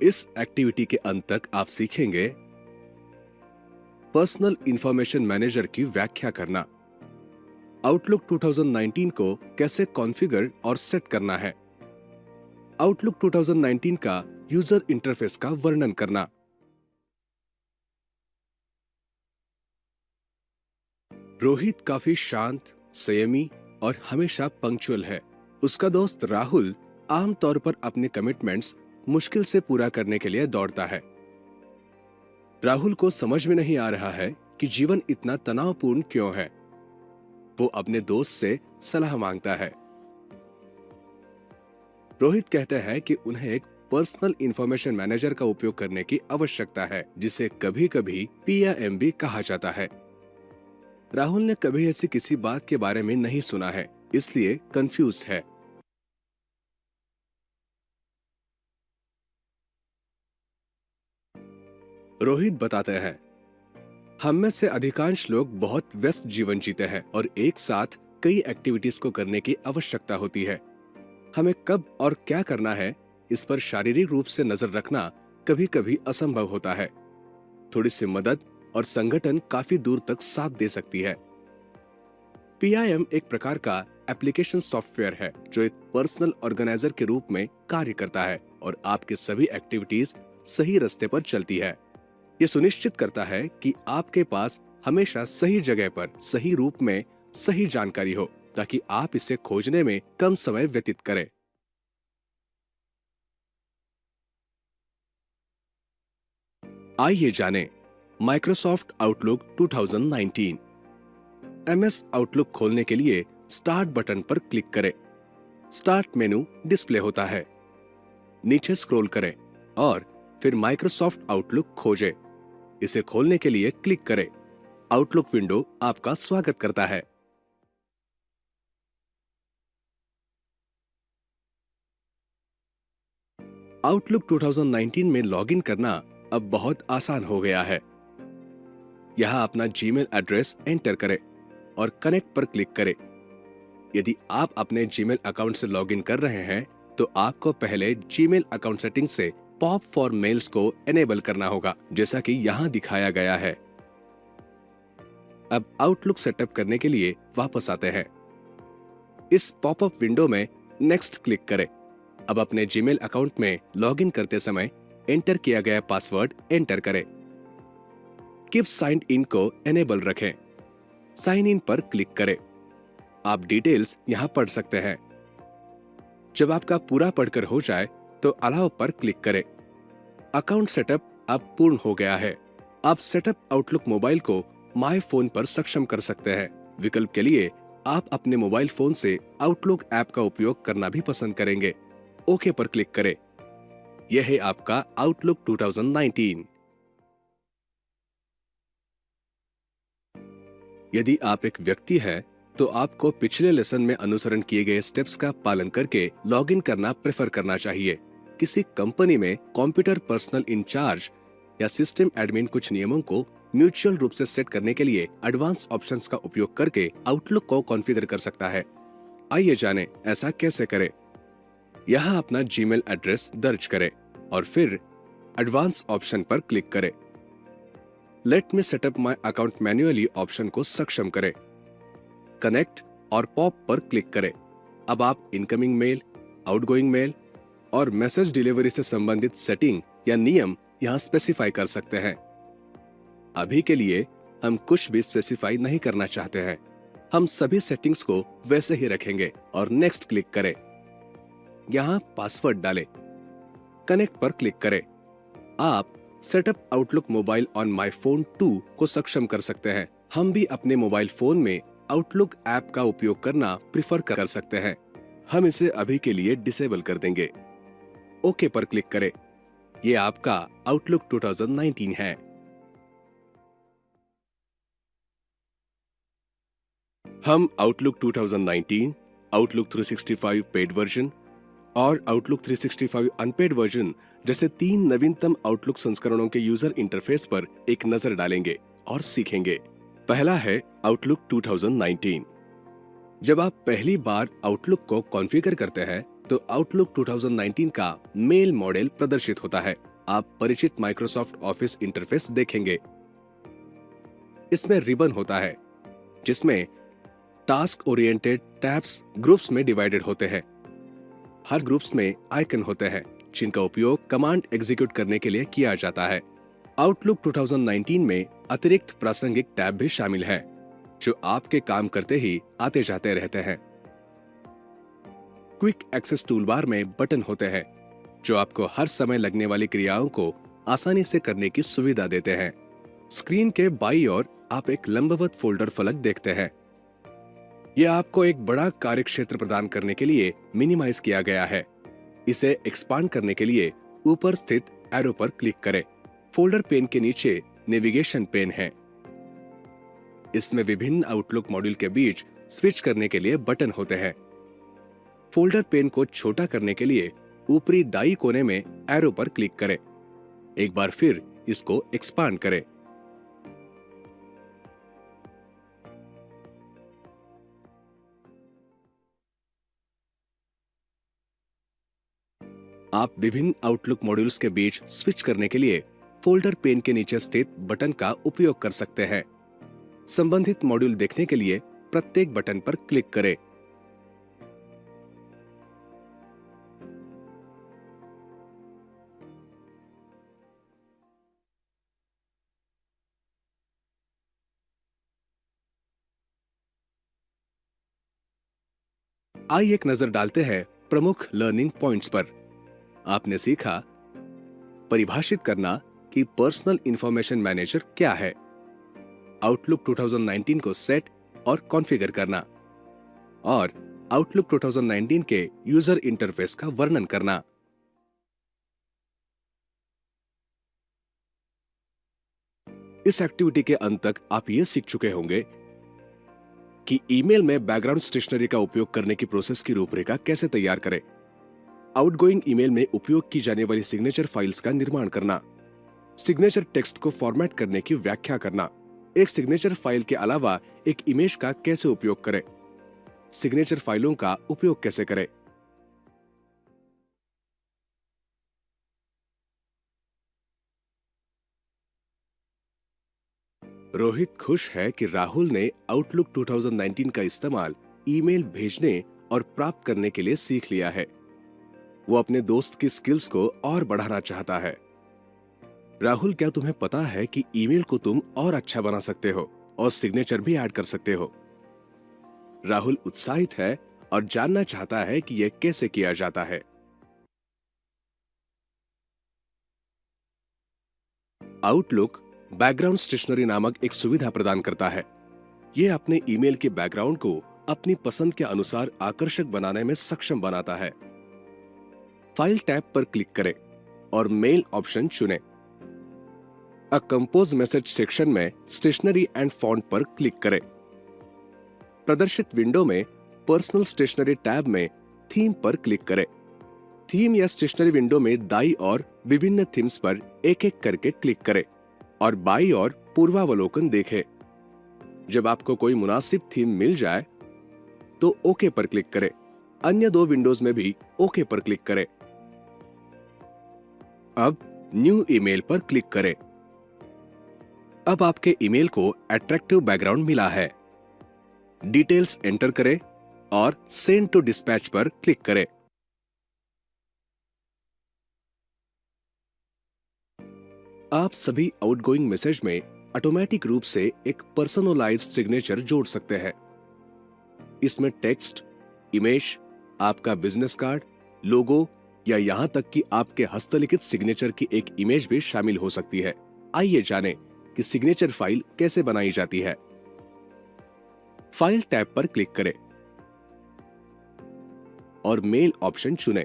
इस एक्टिविटी के अंत तक आप सीखेंगे पर्सनल इंफॉर्मेशन मैनेजर की व्याख्या करना, आउटलुक 2019 को कैसे कॉन्फ़िगर और सेट करना है, आउटलुक 2019 का यूजर इंटरफेस का वर्णन करना। रोहित काफी शांत, संयमी और हमेशा पंक्चुअल है। उसका दोस्त राहुल आमतौर पर अपने कमिटमेंट्स मुश्किल से पूरा करने के लिए दौड़ता है। राहुल को समझ में नहीं आ रहा है कि जीवन इतना तनावपूर्ण क्यों है। वो अपने दोस्त से सलाह मांगता है। रोहित कहते हैं कि उन्हें एक पर्सनल इंफॉर्मेशन मैनेजर का उपयोग करने की आवश्यकता है, जिसे कभी-कभी PIM भी कहा जाता है। राहुल ने कभी ऐसी किसी बात के बारे में नहीं सुना है, इसलिए कंफ्यूज्ड है। रोहित बताते हैं, हम में से अधिकांश लोग बहुत व्यस्त जीवन जीते हैं और एक साथ कई एक्टिविटीज को करने की आवश्यकता होती है। हमें कब और क्या करना है, इस पर शारीरिक रूप से नजर रखना कभी-कभी असंभव होता है। थोड़ी सी मदद और संगठन काफी दूर तक साथ दे सकती है। PIM एक प्रकार का एप्लीकेशन सॉफ्टवेयर है जो एक पर्सनल ऑर्गेनाइजर के रूप में कार्य करता है और आपके सभी एक्टिविटीज सही रास्ते पर चलती है। यह सुनिश्चित करता है कि आपके पास हमेशा सही जगह पर सही रूप में सही जानकारी हो, ताकि आप इसे खोजने में कम समय व्यतीत करें। आइए जानें माइक्रोसॉफ्ट आउटलुक 2019। MS आउटलुक खोलने के लिए स्टार्ट बटन पर क्लिक करें। स्टार्ट मेनू डिस्प्ले होता है। नीचे स्क्रॉल करें और फिर माइक्रोसॉफ्ट आउटलुक खोजें। इसे खोलने के लिए क्लिक करें। आउटलुक विंडो आपका स्वागत करता है। आउटलुक 2019 में लॉगिन करना अब बहुत आसान हो गया है। यहां अपना जीमेल एड्रेस एंटर करें और कनेक्ट पर क्लिक करें। यदि आप अपने जीमेल अकाउंट से लॉगिन कर रहे हैं, तो आपको पहले जीमेल अकाउंट सेटिंग से पॉप फॉर मेल्स को एनेबल करना होगा, जैसा कि यहां दिखाया गया है। अब आउटलुक सेटअप करने के लिए वापस आते हैं। इस पॉपअप विंडो में नेक्स्ट क्लिक करें। अब अपने जीमेल अकाउंट में लॉगिन करते समय एंटर किया गया पासवर्ड एंटर करें। कीप साइन इन को एनेबल रखें। साइन इन पर क्लिक करें। आप डिटेल्स यहां पढ़ सकते हैं। जब आपका पूरा पढ़कर हो जाए तो अलाउ पर क्लिक करें। अकाउंट सेटअप अब पूर्ण हो गया है। आप सेटअप आउटलुक मोबाइल को माय फोन पर सक्षम कर सकते हैं। विकल्प के लिए आप अपने मोबाइल फोन से आउटलुक ऐप का उपयोग करना भी पसंद करेंगे। ओके पर क्लिक करें। यह है आपका आउटलुक 2019। यदि आप एक व्यक्ति हैं, तो आपको पिछले लेसन में अनुसरण किए गए स्टेप्स का पालन करके लॉगिन करना प्रेफर करना चाहिए। किसी कंपनी में कंप्यूटर पर्सनल इंचार्ज या सिस्टम एडमिन कुछ नियमों को म्यूचुअल रूप से सेट करने के लिए एडवांस ऑप्शंस का उपयोग करके आउटलुक को कॉन्फ़िगर कर सकता है। आइए जानें ऐसा कैसे करें। यहां अपना जीमेल एड्रेस दर्ज करें और फिर एडवांस ऑप्शन पर क्लिक करें। Let me setup my account manually option को सक्षम करें। कनेक्ट और पॉप पर क्लिक करें। अब आप इनकमिंग मेल, आउटगोइंग मेल और मैसेज डिलीवरी से संबंधित सेटिंग या नियम यहां स्पेसिफाई कर सकते हैं। अभी के लिए हम कुछ भी स्पेसिफाई नहीं करना चाहते हैं। हम सभी सेटिंग्स को वैसे ही रखेंगे और नेक्स्ट क्लिक करें। यहां पासवर्ड डालें। कनेक्ट पर क्लिक करें। आप setup outlook mobile on my phone 2 को सक्षम कर सकते हैं। हम भी अपने मोबाइल फोन में आउटलुक ऐप का उपयोग करना प्रिफर कर सकते हैं। हम इसे अभी के लिए डिसेबल कर देंगे। ओके पर क्लिक करें। यह आपका आउटलुक 2019 है। हम आउटलुक 2019, आउटलुक 365 पेड वर्जन और आउटलुक 365 अनपेड वर्जन जैसे 3 नवीनतम आउटलुक संस्करणों के यूजर इंटरफेस पर एक नजर डालेंगे और सीखेंगे। पहला है आउटलुक 2019। जब आप पहली बार आउटलुक को कॉन्फ़िगर करते हैं, तो आउटलुक 2019 का मेल मॉडल प्रदर्शित होता है। आप परिचित माइक्रोसॉफ्ट ऑफिस इंटरफेस देखेंगे। इसमें रिबन होता है जिसमें टास्क ओरिएंटेड टैब्स ग्रुप्स में डिवाइडेड होते हैं। हर ग्रुप्स में आइकन होते हैं जिनका उपयोग कमांड एग्जीक्यूट करने के लिए किया जाता है। आउटलुक 2019 में अतिरिक्त प्रासंगिक टैब भी शामिल है जो आपके काम करते ही आते जाते रहते हैं। क्विक एक्सेस टूलबार में बटन होते हैं जो आपको हर समय लगने वाली क्रियाओं को आसानी से करने की सुविधा देते हैं। स्क्रीन के बाईं ओर आप एक लंबवत फोल्डर फलक देखते हैं। यह आपको एक बड़ा कार्यक्षेत्र प्रदान करने के लिए मिनिमाइज किया गया है। इसे एक्सपांड करने के लिए ऊपर स्थित एरो पर क्लिक करें। फोल्डर पेन के नीचे नेविगेशन पेन है। इसमें विभिन्न आउटलुक मॉड्यूल के बीच स्विच करने के लिए बटन होते हैं। फोल्डर पेन को छोटा करने के लिए ऊपरी दाईं कोने में एरो पर क्लिक करें। एक बार फिर इसको एक्सपांड करें। आप विभिन्न आउटलुक मॉड्यूल्स के बीच स्विच करने के लिए फोल्डर पेन के नीचे स्थित बटन का उपयोग कर सकते हैं। संबंधित मॉड्यूल देखने के लिए प्रत्येक बटन पर क्लिक करें। आइए एक नजर डालते हैं प्रमुख लर्निंग पॉइंट्स पर। आपने सीखा परिभाषित करना कि पर्सनल इंफॉर्मेशन मैनेजर क्या है, आउटलुक 2019 को सेट और कॉन्फ़िगर करना, और आउटलुक 2019 के यूजर इंटरफेस का वर्णन करना। इस एक्टिविटी के अंत तक आप ये सीख चुके होंगे कि ईमेल में बैकग्राउंड स्टेशनरी का उपयोग करने की प्रोसेस की रूपरेखा कैसे तैयार करें, आउटगोइंग ईमेल में उपयोग की जाने वाली सिग्नेचर फाइल्स का निर्माण करना, सिग्नेचर टेक्स्ट को फॉर्मेट करने की व्याख्या करना, एक सिग्नेचर फाइल के अलावा एक इमेज का कैसे उपयोग करें, सिग्नेचर फाइलों का उपयोग कैसे करें। रोहित खुश है कि राहुल ने आउटलुक 2019 का इस्तेमाल ईमेल भेजने और प्राप्त करने के लिए सीख लिया है। वो अपने दोस्त की स्किल्स को और बढ़ाना चाहता है। राहुल, क्या तुम्हें पता है कि ईमेल को तुम और अच्छा बना सकते हो और सिग्नेचर भी ऐड कर सकते हो? राहुल उत्साहित है और जानना चाहता है कि यह कैसे किया जाता है। आउटलुक बैकग्राउंड स्टेशनरी नामक एक सुविधा प्रदान करता है। यह अपने ईमेल के बैकग्राउंड को अपनी पसंद के अनुसार आकर्षक बनाने में सक्षम बनाता है। फाइल टैब पर क्लिक करें और मेल ऑप्शन चुनें। अ कंपोज मैसेज सेक्शन में स्टेशनरी एंड फॉन्ट पर क्लिक करें। प्रदर्शित विंडो में पर्सनल स्टेशनरी टैब में थीम पर क्लिक करें। थीम या स्टेशनरी विंडो में दाईं ओर विभिन्न थीम्स पर एक एक करके क्लिक करें और बाईं ओर पूर्वावलोकन देखें। जब आपको कोई मुनासिब थीम मिल जाए तो ओके पर क्लिक करें। अन्य दो विंडोज में भी ओके पर क्लिक करें। अब न्यू ईमेल पर क्लिक करें। अब आपके ईमेल को अट्रैक्टिव बैकग्राउंड मिला है। डिटेल्स एंटर करें और सेंड टू डिस्पैच पर क्लिक करें। आप सभी आउटगोइंग मैसेज में ऑटोमेटिक रूप से एक पर्सनलाइज्ड सिग्नेचर जोड़ सकते हैं। इसमें टेक्स्ट, इमेज, आपका बिजनेस कार्ड, लोगो या यहां तक कि आपके हस्तलिखित सिग्नेचर की एक इमेज भी शामिल हो सकती है। आइए जानें कि सिग्नेचर फाइल कैसे बनाई जाती है। फाइल टैब पर क्लिक करें और मेल ऑप्शन चुनें।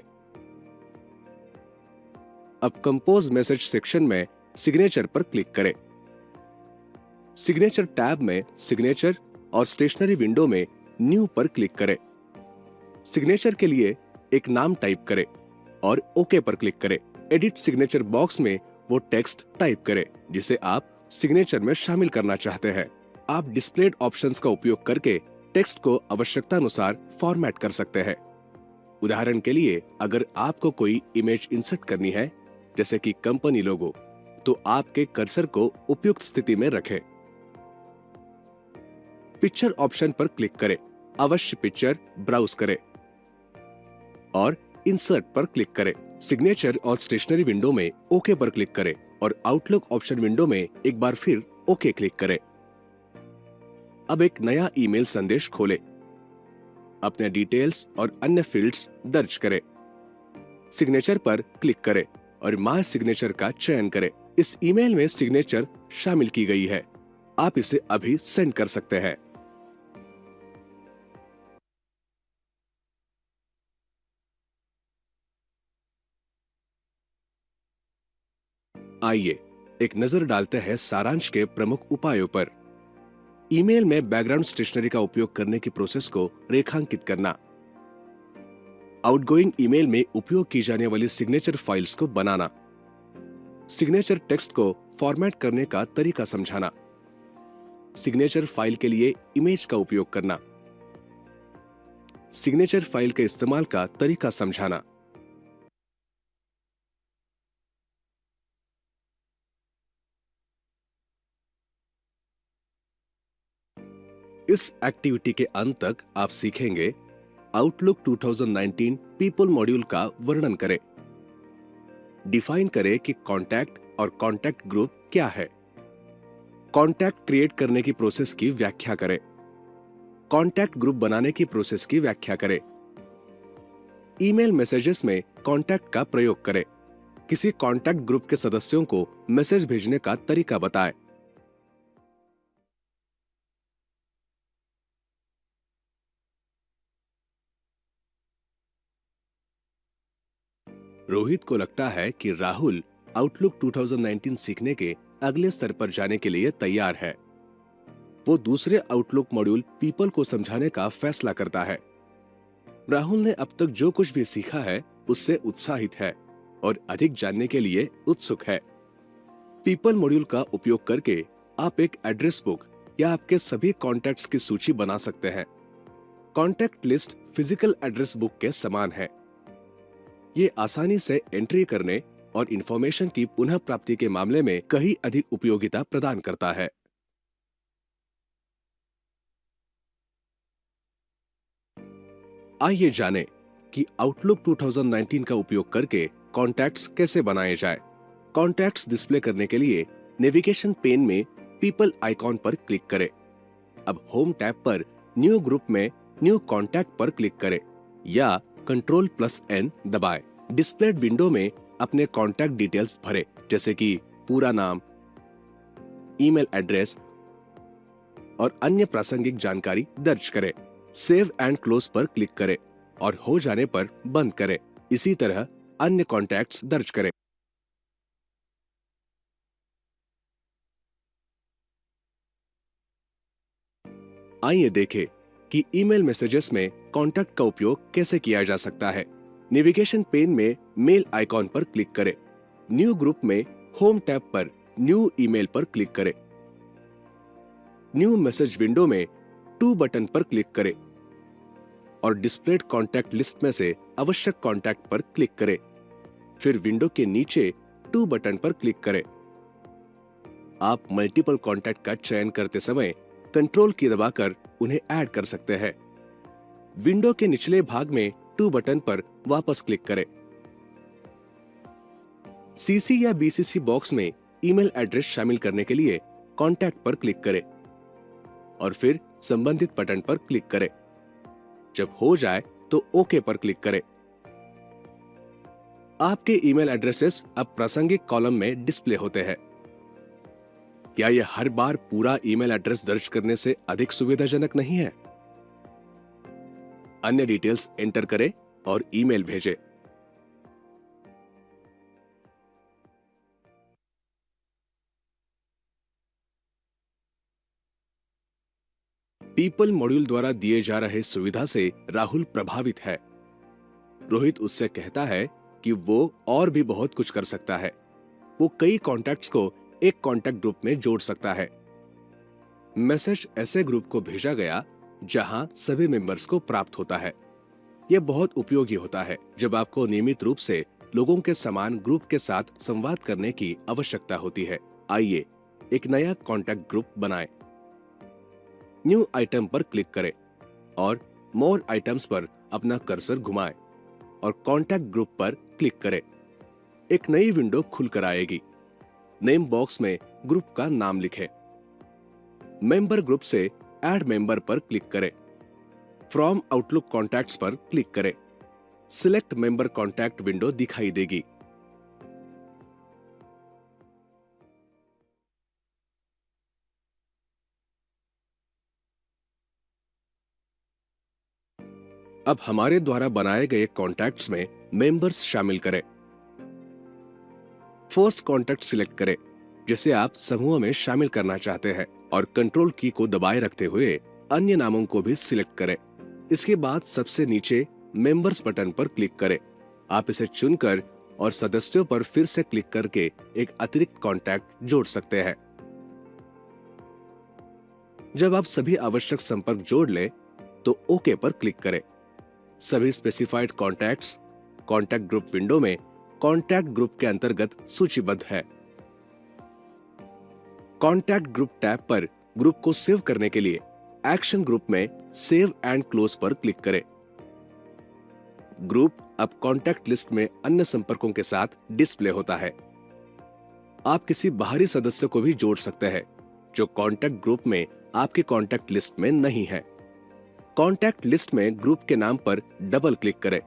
अब कंपोज मैसेज सेक्शन में सिग्नेचर पर क्लिक करें। सिग्नेचर टैब में सिग्नेचर और स्टेशनरी विंडो में न्यू पर क्लिक करें। सिग्नेचर के लिए एक नाम टाइप करें और ओके पर क्लिक करें। एडिट सिग्नेचर बॉक्स में वो टेक्स्ट टाइप करें जिसे आप सिग्नेचर में शामिल करना चाहते हैं। आप डिस्प्लेड ऑप्शंस का उपयोग करके टेक्स्ट को आवश्यकता अनुसार फॉर्मेट कर सकते हैं। उदाहरण के लिए, अगर आपको कोई इमेज इंसर्ट करनी है जैसे कि कंपनी लोगो, तो आपके कर्सर को उपयुक्त स्थिति में रखें। पिक्चर ऑप्शन पर क्लिक करें, अवश्य पिक्चर ब्राउज करें और इंसर्ट पर क्लिक करें। सिग्नेचर और स्टेशनरी विंडो में ओके पर क्लिक करें और आउटलुक ऑप्शन विंडो में एक बार फिर ओके क्लिक करें। अब एक नया ईमेल संदेश खोलें। अपने डिटेल्स और अन्य फील्ड्स दर्ज करें। सिग्नेचर पर क्लिक करें और माय सिग्नेचर का चयन करें। इस ईमेल में सिग्नेचर शामिल की गई है। आप इसे अभी सेंड कर सकते हैं। आइए एक नजर डालते हैं सारांश के प्रमुख उपायों पर। ईमेल में बैकग्राउंड स्टेशनरी का उपयोग करने की प्रोसेस को रेखांकित करना। आउटगोइंग ईमेल में उपयोग की जाने वाली सिग्नेचर फाइल्स को बनाना। सिग्नेचर टेक्स्ट को फॉर्मेट करने का तरीका समझाना। सिग्नेचर फाइल के लिए इमेज का उपयोग करना। सिग्नेचर फाइल के इस्तेमाल का तरीका समझाना। इस एक्टिविटी के अंत तक आप सीखेंगे आउटलुक 2019 पीपल मॉड्यूल का वर्णन करें। डिफाइन करें कि कॉन्टैक्ट और कॉन्टैक्ट ग्रुप क्या है। कॉन्टैक्ट क्रिएट करने की प्रोसेस की व्याख्या करें। कॉन्टैक्ट ग्रुप बनाने की प्रोसेस की व्याख्या करें। ईमेल मैसेजेस में कॉन्टैक्ट का प्रयोग करें। किसी कॉन्टैक्ट ग्रुप के सदस्यों को मैसेज भेजने का तरीका बताएं। रोहित को लगता है कि राहुल आउटलुक 2019 सीखने के अगले स्तर पर जाने के लिए तैयार है। वो दूसरे आउटलुक मॉड्यूल पीपल को समझाने का फैसला करता है। राहुल ने अब तक जो कुछ भी सीखा है उससे उत्साहित है और अधिक जानने के लिए उत्सुक है। पीपल मॉड्यूल का उपयोग करके आप एक एड्रेस बुक या आपके सभी कॉन्टैक्ट्स की सूची बना सकते हैं। Contact list physical address book के समान है। ये आसानी से एंट्री करने और इंफॉर्मेशन की पुनः प्राप्ति के मामले में कहीं अधिक उपयोगिता प्रदान करता है। आइए जानें कि आउटलुक 2019 का उपयोग करके कॉन्टैक्ट्स कैसे बनाए जाए। कॉन्टैक्ट्स डिस्प्ले करने के लिए नेविगेशन पेन में पीपल आइकॉन पर क्लिक करें। अब होम टैब पर न्यू ग्रुप में न्यू कॉन्टैक्ट पर क्लिक करें या Ctrl+N दबाएं। डिस्प्लेड विंडो में अपने कॉन्टैक्ट डिटेल्स भरें, जैसे कि पूरा नाम, ईमेल एड्रेस और अन्य प्रासंगिक जानकारी दर्ज करें। सेव एंड क्लोज पर क्लिक करें और हो जाने पर बंद करें। इसी तरह अन्य कॉन्टैक्ट्स दर्ज करें। आइए देखें कि ईमेल मैसेजेस में कॉन्टैक्ट का उपयोग कैसे किया जा सकता है। नेविगेशन पेन में मेल आइकॉन पर क्लिक करें। न्यू ग्रुप में होम टैब पर न्यू ईमेल पर क्लिक करें। न्यू मैसेज विंडो में टू बटन पर क्लिक करें और डिस्प्लेड कॉन्टैक्ट लिस्ट में से आवश्यक कॉन्टैक्ट पर क्लिक करें। फिर विंडो के नीचे टू बटन पर क्लिक करें। आप मल्टीपल कॉन्टैक्ट का चयन करते समय कंट्रोल की दबाकर उन्हें ऐड कर सकते हैं। विंडो के निचले भाग में टू बटन पर वापस क्लिक करें। सीसी या बीसीसी बॉक्स में ईमेल एड्रेस शामिल करने के लिए कॉन्टैक्ट पर क्लिक करें और फिर संबंधित बटन पर क्लिक करें। जब हो जाए तो ओके पर क्लिक करें। आपके ईमेल एड्रेसेस अब प्रासंगिक कॉलम में डिस्प्ले होते हैं। क्या यह हर बार पूरा ईमेल एड्रेस दर्ज करने से अधिक सुविधाजनक नहीं है? अन्य डिटेल्स एंटर करें और ईमेल भेजें। पीपल मॉड्यूल द्वारा दिए जा रहे सुविधा से राहुल प्रभावित है। रोहित उससे कहता है कि वो और भी बहुत कुछ कर सकता है। वो कई कॉन्टैक्ट्स को एक कॉन्टैक्ट ग्रुप में जोड़ सकता है। मैसेज ऐसे ग्रुप को भेजा गया जहां सभी मेंबर्स को प्राप्त होता है। यह बहुत उपयोगी होता है जब आपको नियमित रूप से लोगों के समान ग्रुप के साथ संवाद करने की आवश्यकता होती है। आइए एक नया कॉन्टैक्ट ग्रुप बनाएं। न्यू आइटम पर क्लिक करें और मोर आइटम्स पर अपना कर्सर घुमाएं और कॉन्टैक्ट ग्रुप पर क्लिक करें। एक नई विंडो खुलकर आएगी। नेम बॉक्स में ग्रुप का नाम लिखें। मेंबर ग्रुप से ऐड मेंबर पर क्लिक करें। फ्रॉम आउटलुक कॉन्टैक्ट्स पर क्लिक करें। सिलेक्ट मेंबर कॉन्टैक्ट विंडो दिखाई देगी। अब हमारे द्वारा बनाए गए कॉन्टैक्ट्स में मेंबर्स शामिल करें। फर्स्ट कॉन्टैक्ट सिलेक्ट करें जिसे आप समूह में शामिल करना चाहते हैं और कंट्रोल की को दबाए रखते हुए अन्य नामों को भी सिलेक्ट करें। इसके बाद सबसे नीचे मेंबर्स बटन पर क्लिक करें। आप इसे चुनकर और सदस्यों पर फिर से क्लिक करके एक अतिरिक्त कॉन्टैक्ट जोड़ सकते हैं। जब आप सभी आवश्यक संपर्क जोड़ लें तो ओके पर क्लिक करें। सभी specified contacts contact group window में कॉन्टैक्ट ग्रुप के अंतर्गत सूचीबद्ध है। कॉन्टैक्ट ग्रुप टैब पर ग्रुप को सेव करने के लिए एक्शन ग्रुप में सेव एंड क्लोज पर क्लिक करें। ग्रुप अब कॉन्टैक्ट लिस्ट में अन्य संपर्कों के साथ डिस्प्ले होता है। आप किसी बाहरी सदस्य को भी जोड़ सकते हैं जो कॉन्टैक्ट ग्रुप में आपके कॉन्टैक्ट लिस्ट में नहीं है। कॉन्टैक्ट लिस्ट में ग्रुप के नाम पर डबल क्लिक करें।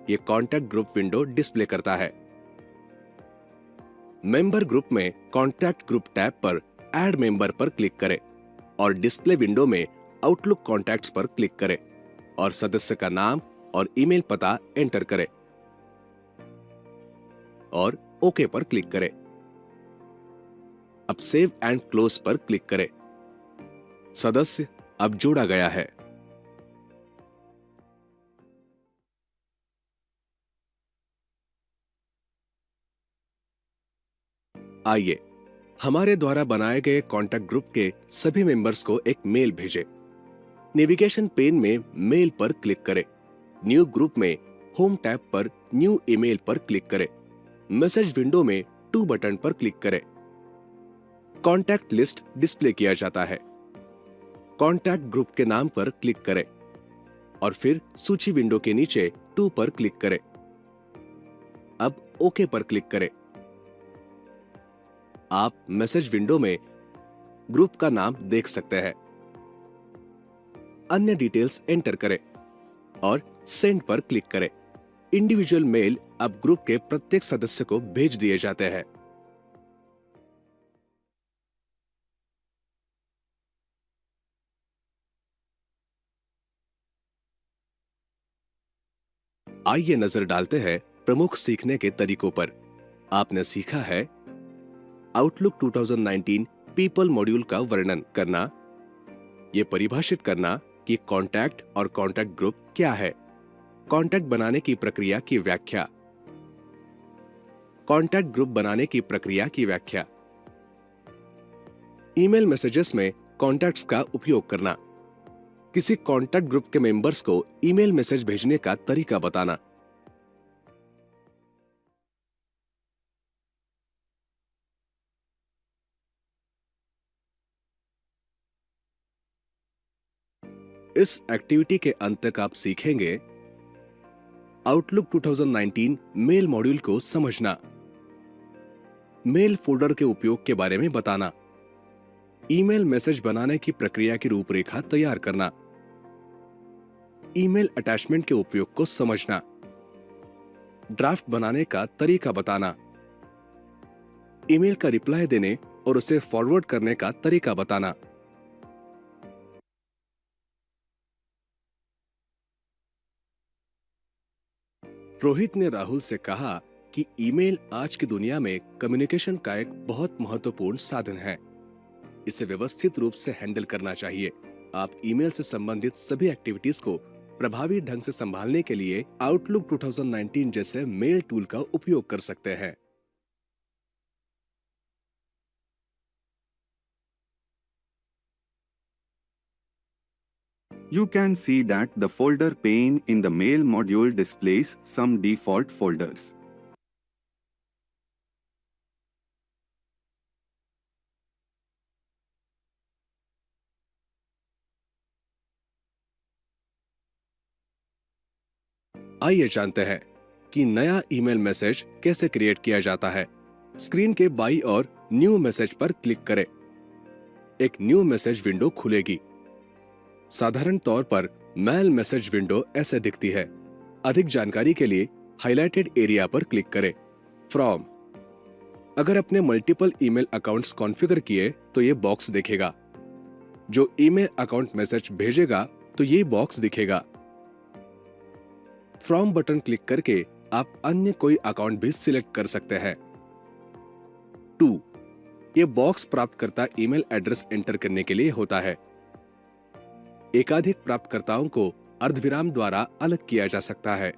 यह कॉन्टैक्ट ग्रुप विंडो डिस्प्ले करता है। मेंबर ग्रुप में कॉन्टैक्ट ग्रुप टैब पर ऐड मेंबर पर क्लिक करें और डिस्प्ले विंडो में आउटलुक कॉन्टैक्ट्स पर क्लिक करें और सदस्य का नाम और ईमेल पता एंटर करें और ओके पर क्लिक करें। अब सेव एंड क्लोज पर क्लिक करें। सदस्य अब जोड़ा गया है। आइए हमारे द्वारा बनाए गए कॉन्टैक्ट ग्रुप के सभी मेंबर्स को एक मेल भेजें। नेविगेशन पेन में मेल पर क्लिक करें। न्यू ग्रुप में होम टैब पर न्यू ईमेल पर क्लिक करें। मैसेज विंडो में टू बटन पर क्लिक करें। कॉन्टैक्ट लिस्ट डिस्प्ले किया जाता है। कॉन्टैक्ट ग्रुप के नाम पर क्लिक करें और फिर सूची विंडो के नीचे टू पर क्लिक करें। अब ओके पर क्लिक करें। आप मैसेज विंडो में ग्रुप का नाम देख सकते हैं। अन्य डिटेल्स एंटर करें और सेंड पर क्लिक करें। इंडिविजुअल मेल अब ग्रुप के प्रत्येक सदस्य को भेज दिए जाते हैं। आइए नजर डालते हैं प्रमुख सीखने के तरीकों पर। आपने सीखा है आउटलुक 2019 पीपल मॉड्यूल का वर्णन करना, यह परिभाषित करना कि कॉन्टैक्ट और कॉन्टैक्ट ग्रुप क्या है, कॉन्टैक्ट बनाने की प्रक्रिया की व्याख्या, कॉन्टैक्ट ग्रुप बनाने की प्रक्रिया की व्याख्या, ईमेल मैसेजेस में कॉन्टैक्ट्स का उपयोग करना, किसी कॉन्टैक्ट ग्रुप के मेंबर्स को ईमेल मैसेज भेजने का तरीका बताना। इस एक्टिविटी के अंत तक आप सीखेंगे आउटलुक 2019 मेल मॉड्यूल को समझना, मेल फोल्डर के उपयोग के बारे में बताना, ईमेल मैसेज बनाने की प्रक्रिया की रूपरेखा तैयार करना, ईमेल अटैचमेंट के उपयोग को समझना, ड्राफ्ट बनाने का तरीका बताना, ईमेल का रिप्लाई देने और उसे फॉरवर्ड करने का तरीका बताना। रोहित ने राहुल से कहा कि ईमेल आज की दुनिया में कम्युनिकेशन का एक बहुत महत्वपूर्ण साधन है। इसे व्यवस्थित रूप से हैंडल करना चाहिए। आप ईमेल से संबंधित सभी एक्टिविटीज को प्रभावी ढंग से संभालने के लिए आउटलुक 2019 जैसे मेल टूल का उपयोग कर सकते हैं। You can see that the folder pane in the mail module displays some default folders. आइए जानते हैं कि नया ईमेल मैसेज कैसे क्रिएट किया जाता है। स्क्रीन के बाईं ओर न्यू मैसेज पर क्लिक करें। एक न्यू मैसेज विंडो खुलेगी। साधारण तौर पर मेल मैसेज विंडो ऐसे दिखती है। अधिक जानकारी के लिए हाइलाइटेड एरिया पर क्लिक करें। फ्रॉम। अगर अपने मल्टीपल ईमेल अकाउंट्स कॉन्फ़िगर किए तो ये बॉक्स दिखेगा। जो ईमेल अकाउंट मैसेज भेजेगा तो ये बॉक्स दिखेगा। फ्रॉम बटन क्लिक करके आप अन्य कोई अकाउंट भी सिलेक्ट कर सकते हैं। 2. ये बॉक्स प्राप्तकर्ता ईमेल एड्रेस एंटर करने के लिए होता है। एकाधिक प्राप्तकर्ताओं को अर्धविराम द्वारा अलग किया जा सकता है।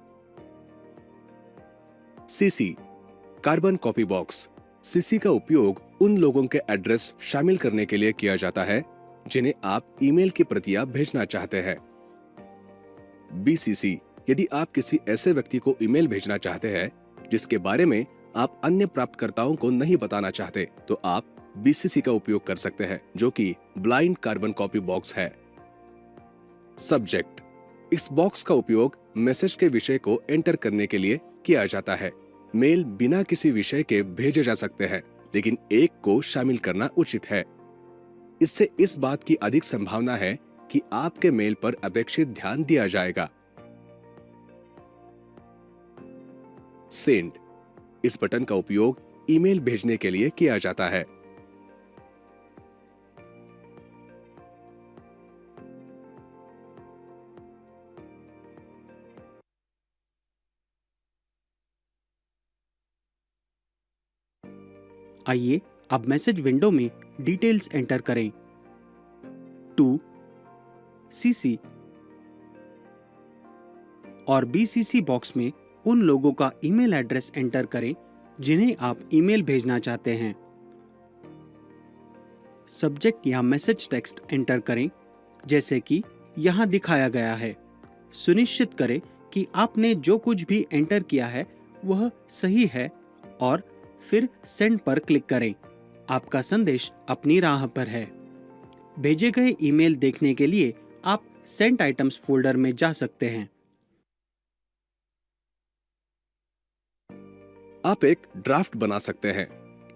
CC carbon copy box. CC का उपयोग उन लोगों के एड्रेस शामिल करने के लिए किया जाता है जिन्हें आप ईमेल की प्रतियां भेजना चाहते हैं। बीसीसी यदि आप किसी ऐसे व्यक्ति को ईमेल भेजना चाहते हैं जिसके बारे में आप अन्य प्राप्तकर्ताओं को नहीं बताना चाहते तो आप बीसीसी का उपयोग कर सकते हैं, जो कि ब्लाइंड कार्बन कॉपी बॉक्स है। सब्जेक्ट। इस बॉक्स का उपयोग मैसेज के विषय को एंटर करने के लिए किया जाता है। मेल बिना किसी विषय के भेजे जा सकते हैं, लेकिन एक को शामिल करना उचित है। इससे इस बात की अधिक संभावना है कि आपके मेल पर अपेक्षित ध्यान दिया जाएगा। सेंड। इस बटन का उपयोग ईमेल भेजने के लिए किया जाता है। आइए अब मैसेज विंडो में डिटेल्स एंटर करें। टू सीसी और बीसीसी बॉक्स में उन लोगों का ईमेल एड्रेस एंटर करें जिन्हें आप ईमेल भेजना चाहते हैं। सब्जेक्ट या मैसेज टेक्स्ट एंटर करें जैसे कि यहां दिखाया गया है। सुनिश्चित करें कि आपने जो कुछ भी एंटर किया है वह सही है और फिर सेंड पर क्लिक करें। आपका संदेश अपनी राह पर है। भेजे गए ईमेल देखने के लिए आप सेंट आइटम्स फोल्डर में जा सकते हैं। आप एक ड्राफ्ट बना सकते हैं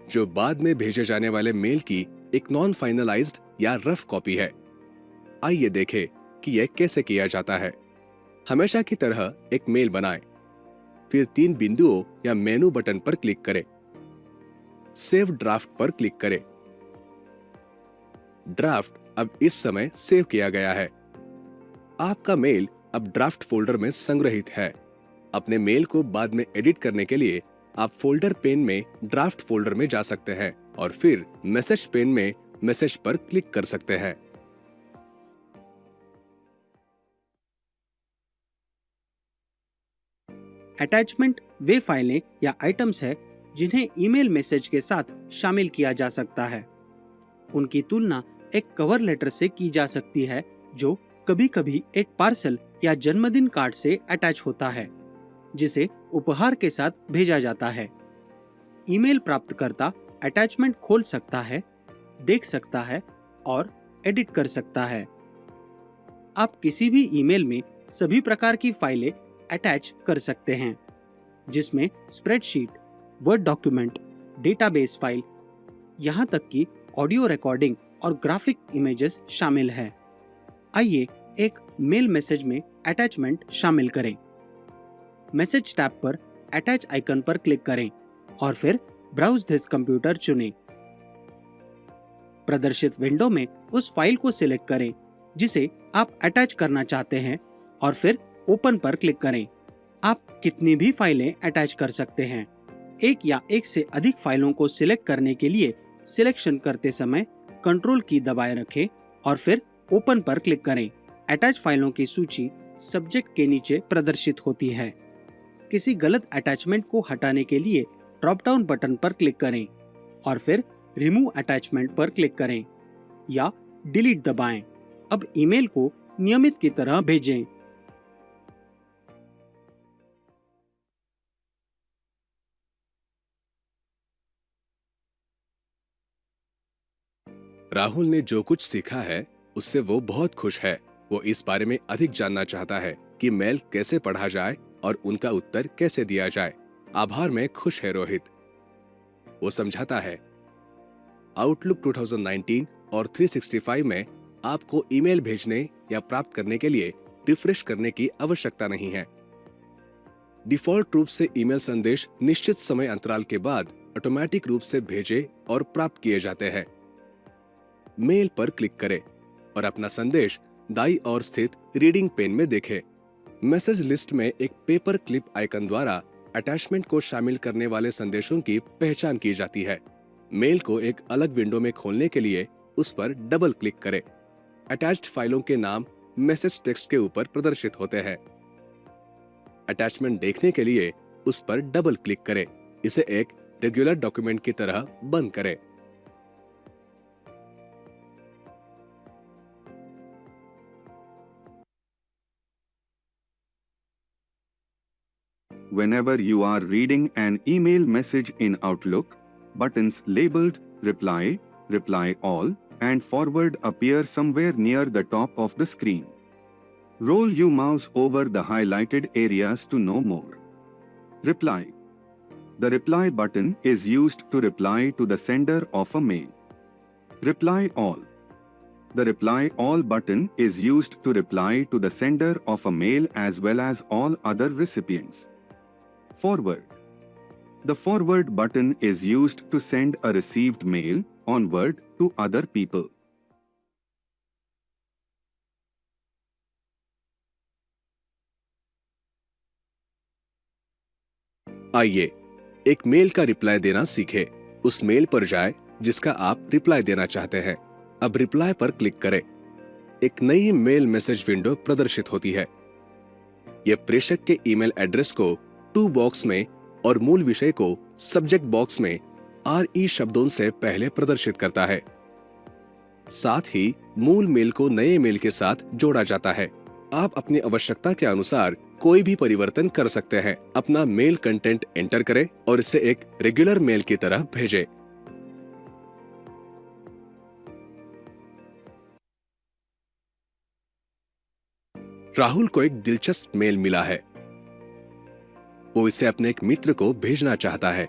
जो बाद में भेजे जाने वाले मेल की एक नॉन फाइनलाइज्ड या रफ कॉपी है। आइए देखें कि यह कैसे किया जाता है। हमेशा की तरह एक मेल बनाएं, फिर 3 बिंदुओं या मेनू बटन पर क्लिक करें। सेव ड्राफ्ट पर क्लिक करें। ड्राफ्ट अब इस समय सेव किया गया है। आपका मेल अब ड्राफ्ट फोल्डर में संग्रहित है। अपने मेल को बाद में एडिट करने के लिए आप फोल्डर पेन में ड्राफ्ट फोल्डर में जा सकते हैं और फिर मैसेज पेन में मैसेज पर क्लिक कर सकते हैं। अटैचमेंट वे फाइलें या आइटम्स है जिन्हें ईमेल मैसेज के साथ शामिल किया जा सकता है। उनकी तुलना एक कवर लेटर से की जा सकती है जो कभी-कभी एक पार्सल या जन्मदिन कार्ड से अटैच होता है, जिसे उपहार के साथ भेजा जाता है। ईमेल प्राप्तकर्ता अटैचमेंट खोल सकता है, देख सकता है और एडिट कर सकता है। आप किसी भी ईमेल में सभी प्रकार की फाइलें अटैच कर सकते हैं, जिसमें spreadsheet, word document, database file, यहाँ तक कि ऑडियो रिकॉर्डिंग और ग्राफिक इमेजेस शामिल है। आइए एक मेल मैसेज में अटैचमेंट शामिल करें। मैसेज टैब पर अटैच आइकन पर क्लिक करें और फिर ब्राउज दिस कंप्यूटर चुनें। प्रदर्शित विंडो में उस फाइल को सिलेक्ट करें जिसे आप अटैच करना चाहते हैं और फिर ओपन पर क्लिक करें। आप कितनी भी फाइलें अटैच कर सकते हैं। एक या एक से अधिक फाइलों को सिलेक्ट करने के लिए सिलेक्शन करते समय कंट्रोल की दबाए रखें और फिर ओपन पर क्लिक करें। अटैच फाइलों की सूची सब्जेक्ट के नीचे प्रदर्शित होती है। किसी गलत अटैचमेंट को हटाने के लिए ड्रॉप डाउन बटन पर क्लिक करें और फिर रिमूव अटैचमेंट पर क्लिक करें या डिलीट दबाएं। अब ईमेल को नियमित की तरह भेजें। राहुल ने जो कुछ सीखा है उससे वो बहुत खुश है। वो इस बारे में अधिक जानना चाहता है कि मेल कैसे पढ़ा जाए और उनका उत्तर कैसे दिया जाए। आभार में खुश है रोहित। वो समझाता है, आउटलुक 2019 और 365 में आपको ईमेल भेजने या प्राप्त करने के लिए रिफ्रेश करने की आवश्यकता नहीं है। डिफॉल्ट रूप से ईमेल संदेश निश्चित समय अंतराल के बाद ऑटोमेटिक रूप से भेजे और प्राप्त किए जाते हैं। मेल पर क्लिक करें और अपना संदेश दाईं ओर स्थित रीडिंग पेन में देखें। मैसेज लिस्ट में एक पेपर क्लिप आइकन द्वारा अटैचमेंट को शामिल करने वाले संदेशों की पहचान की जाती है। मेल को एक अलग विंडो में खोलने के लिए उस पर डबल क्लिक करें। अटैच्ड फाइलों के नाम मैसेज टेक्स्ट के ऊपर प्रदर्शित होते हैं। अटैचमेंट देखने के लिए उस पर डबल क्लिक करें। इसे एक रेगुलर डॉक्यूमेंट की तरह बंद करें। Whenever you are reading an email message in Outlook, buttons labeled Reply, Reply All, and Forward appear somewhere near the top of the screen. Roll your mouse over the highlighted areas to know more. Reply. The Reply button is used to reply to the sender of a mail. Reply All. The Reply All button is used to reply to the sender of a mail as well as all other recipients. Forward. The Forward button is used to send a received mail onward to other people. आइए एक mail का reply देना सीखें। उस mail पर जाएं जिसका आप रिप्लाई देना चाहते हैं। अब रिप्लाई पर क्लिक करें। एक नई मेल मैसेज विंडो प्रदर्शित होती है। यह प्रेषक के ईमेल एड्रेस को टू बॉक्स में और मूल विषय को सब्जेक्ट बॉक्स में RE शब्दों से पहले प्रदर्शित करता है। साथ ही मूल मेल को नए मेल के साथ जोड़ा जाता है। आप अपनी आवश्यकता के अनुसार कोई भी परिवर्तन कर सकते हैं। अपना मेल कंटेंट एंटर करें और इसे एक रेगुलर मेल की तरह भेजें। राहुल को एक दिलचस्प मेल मिला है। वो इसे अपने एक मित्र को भेजना चाहता है।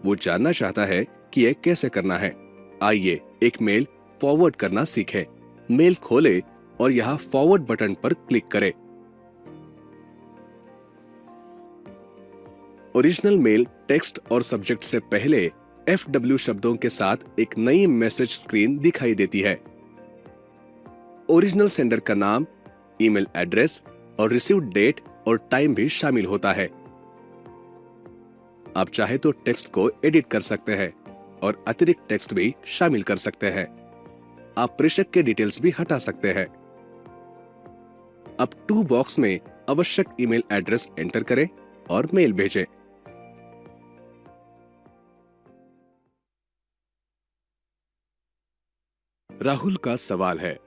वो जानना चाहता है कि यह कैसे करना है। आइए एक मेल फॉरवर्ड करना सीखें। मेल खोलें और यहां फॉरवर्ड बटन पर क्लिक करें। ओरिजिनल मेल टेक्स्ट और सब्जेक्ट से पहले FW शब्दों के साथ एक नई मैसेज स्क्रीन दिखाई देती है। ओरिजिनल सेंडर का नाम, ईमेल एड्रेस और रिसीव्ड डेट और टाइम भी शामिल होता है। आप चाहे तो टेक्स्ट को एडिट कर सकते हैं और अतिरिक्त टेक्स्ट भी शामिल कर सकते हैं। आप प्रेषक के डिटेल्स भी हटा सकते हैं। अब टू बॉक्स में आवश्यक ईमेल एड्रेस एंटर करें और मेल भेजें। राहुल का सवाल है।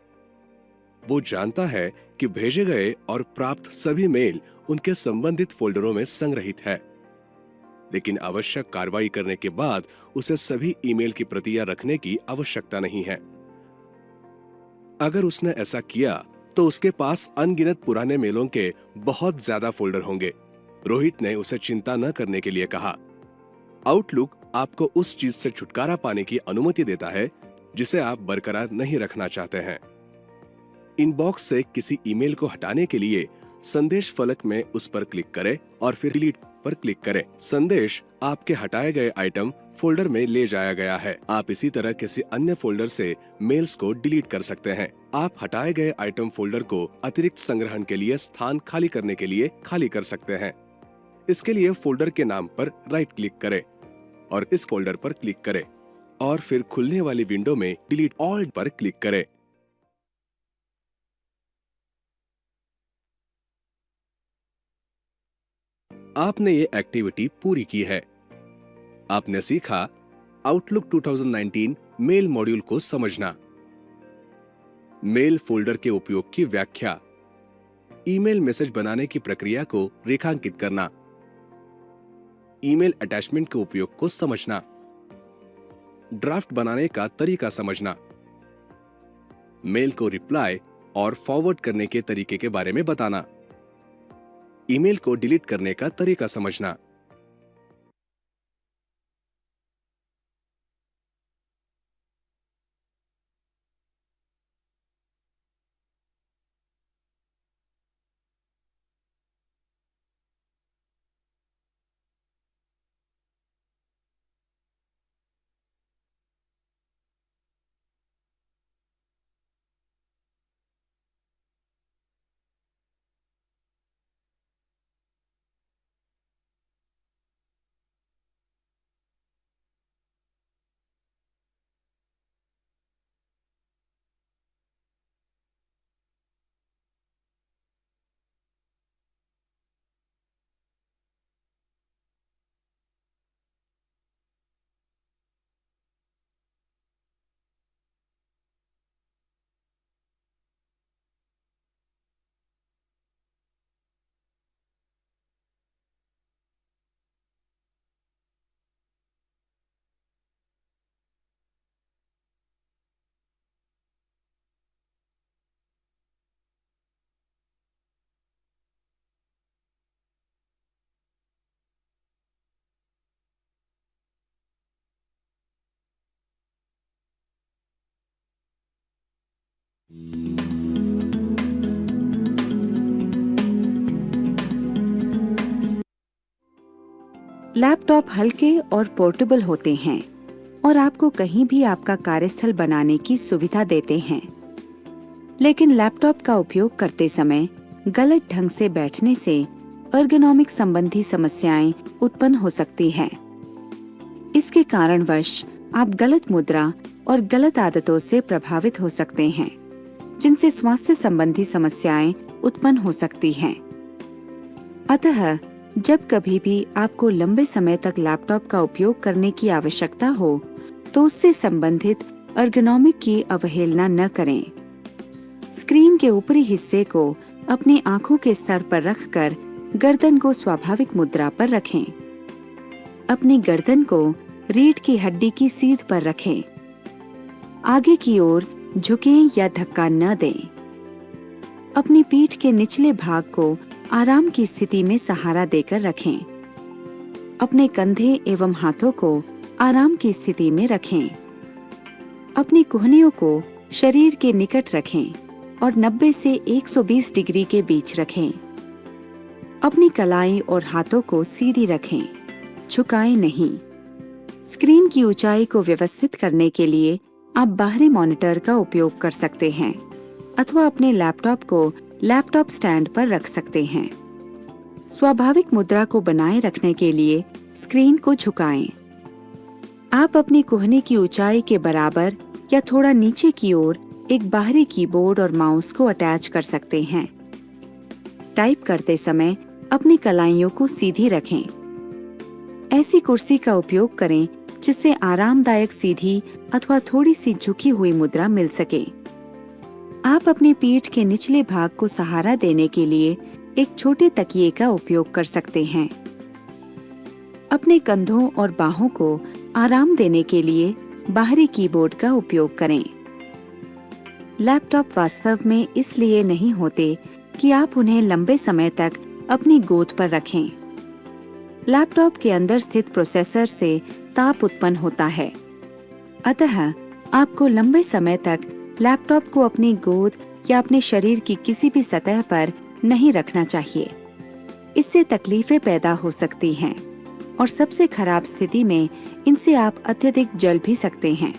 वो जानता है कि भेजे गए और प्राप्त सभी मेल उनके संबंधित फोल्डरों में संग्रहित है, लेकिन आवश्यक कार्रवाई करने के बाद उसे सभी ईमेल की प्रतियां रखने की आवश्यकता नहीं है। अगर उसने ऐसा किया तो उसके पास अनगिनत पुराने मेलों के बहुत ज्यादा फोल्डर होंगे। रोहित ने उसे चिंता न करने के लिए कहा। आउटलुक आपको उस चीज से छुटकारा पाने की अनुमति देता है जिसे आप बरकरार नहीं रखना चाहते हैं। इनबॉक्स से किसी ईमेल को हटाने के लिए संदेश फलक में उस पर क्लिक करें और फिर डिलीट पर क्लिक करें। संदेश आपके हटाए गए आइटम फोल्डर में ले जाया गया है। आप इसी तरह किसी अन्य फोल्डर से मेल्स को डिलीट कर सकते हैं। आप हटाए गए आइटम फोल्डर को अतिरिक्त संग्रहण के लिए स्थान खाली करने के लिए खाली कर सकते हैं। इसके लिए फोल्डर के नाम पर राइट क्लिक करें और इस फोल्डर पर क्लिक करें और फिर खुलने वाली विंडो में डिलीट ऑल पर क्लिक करें। आपने ये एक्टिविटी पूरी की है। आपने सीखा आउटलुक 2019 मेल मॉड्यूल को समझना, मेल फोल्डर के उपयोग की व्याख्या, ईमेल मैसेज बनाने की प्रक्रिया को रेखांकित करना, ईमेल अटैचमेंट के उपयोग को समझना, ड्राफ्ट बनाने का तरीका समझना, मेल को रिप्लाई और फॉरवर्ड करने के तरीके के बारे में बताना, ईमेल को डिलीट करने का तरीका समझना। लैपटॉप हल्के और पोर्टेबल होते हैं और आपको कहीं भी आपका कार्यस्थल बनाने की सुविधा देते हैं। लेकिन लैपटॉप का उपयोग करते समय गलत ढंग से बैठने से एर्गोनॉमिक संबंधी समस्याएं उत्पन्न हो सकती हैं। इसके कारणवश आप गलत मुद्रा और गलत आदतों से प्रभावित हो सकते हैं, जिनसे स्वास्थ्य संबंधी समस्याएं उत्पन्न हो सकती हैं। अतः जब कभी भी आपको लंबे समय तक लैपटॉप का उपयोग करने की आवश्यकता हो, तो उससे संबंधित एर्गोनॉमिक की अवहेलना न करें। स्क्रीन के ऊपरी हिस्से को अपनी आंखों के स्तर पर रखकर गर्दन को स्वाभाविक मुद्रा पर रखें। अपनी गर्दन को रीढ़ की हड्डी की सीध पर रखें। आगे की ओर झुकें या धक्का न दें। अपनी पीठ के निचले भाग को आराम की स्थिति में सहारा देकर रखें। अपने कंधे एवं हाथों को आराम की स्थिति में रखें। अपनी कोहनियों को शरीर के निकट रखें और 90 से 120 डिग्री के बीच रखें। अपनी कलाई और हाथों को सीधी रखें, झुकाएं नहीं। स्क्रीन की ऊंचाई को व्यवस्थित करने के लिए आप बाहरी मॉनिटर का उपयोग कर सकते हैं अथवा अपने लैपटॉप को लैपटॉप स्टैंड पर रख सकते हैं। स्वाभाविक मुद्रा को बनाए रखने के लिए स्क्रीन को झुकाएं। आप अपनी कोहनी की ऊंचाई के बराबर या थोड़ा नीचे की ओर एक बाहरी कीबोर्ड और माउस को अटैच कर सकते हैं। टाइप करते समय अपनी कलाइयों को सीधी रखें। ऐसी कुर्सी का उपयोग करें जिससे आरामदायक सीधी अथवा थोड़ी सी झुकी हुई मुद्रा मिल सके। आप अपनी पीठ के निचले भाग को सहारा देने के लिए एक छोटे तकिए का उपयोग कर सकते हैं। अपने कंधों और बाहों को आराम देने के लिए बाहरी कीबोर्ड का उपयोग करें। लैपटॉप वास्तव में इसलिए नहीं होते कि आप उन्हें लंबे समय तक अपनी गोद पर रखें। लैपटॉप के अंदर स्थित प्रोसेसर से ताप उत्पन्न होता है, अतः आपको लंबे समय तक लैपटॉप को अपनी गोद या अपने शरीर की किसी भी सतह पर नहीं रखना चाहिए। इससे तकलीफें पैदा हो सकती हैं और सबसे खराब स्थिति में इनसे आप अत्यधिक जल भी सकते हैं।